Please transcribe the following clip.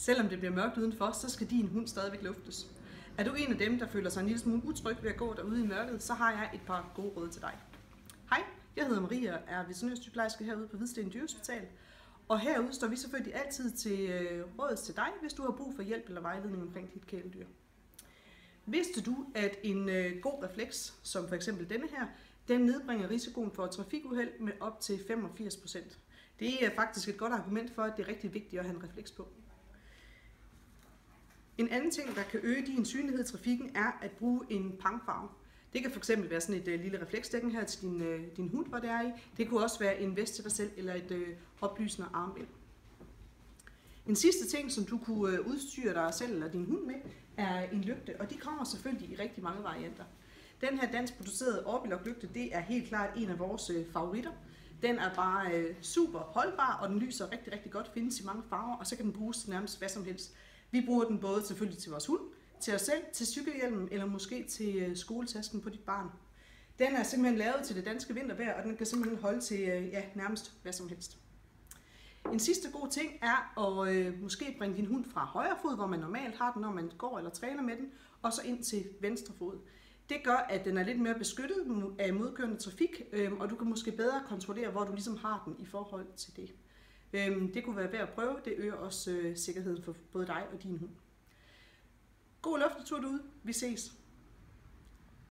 Selvom det bliver mørkt udenfor, så skal din hund stadigvæk luftes. Er du en af dem, der føler sig en lille smule utryg ved at gå derude i mørket, så har jeg et par gode råd til dig. Hej, jeg hedder Maria og er veterinærsygeplejerske herude på Hvidsten Dyrehospital. Og herude står vi selvfølgelig altid til råds til dig, hvis du har brug for hjælp eller vejledning omkring dit kæledyr. Vidste du, at en god refleks, som for eksempel denne her, den nedbringer risikoen for trafikuheld med op til 85%. Det er faktisk et godt argument for, at det er rigtig vigtigt at have en refleks på. En anden ting, der kan øge din synlighed i trafikken, er at bruge en pangfarve. Det kan fx være sådan et lille refleksdækken her til din hund, hvor det er i. Det kunne også være en vest til dig selv eller et oplysende armbind. En sidste ting, som du kunne udstyre dig selv eller din hund med, er en lygte, og de kommer selvfølgelig i rigtig mange varianter. Den her dansk producerede Orbilog-lygte, det er helt klart en af vores favoritter. Den er bare super holdbar, og den lyser rigtig, rigtig godt, findes i mange farver, og så kan den bruges til nærmest hvad som helst. Vi bruger den både selvfølgelig til vores hund, til os selv, til cykelhjelmen eller måske til skoletasken på dit barn. Den er simpelthen lavet til det danske vintervejr, og den kan simpelthen holde til nærmest hvad som helst. En sidste god ting er at måske bringe din hund fra højre fod, hvor man normalt har den, når man går eller træner med den, og så ind til venstre fod. Det gør, at den er lidt mere beskyttet af modkørende trafik, og du kan måske bedre kontrollere, hvor du ligesom har den i forhold til det. Det kunne være værd at prøve, det øger også sikkerheden for både dig og din hund. God luftetur derude, vi ses!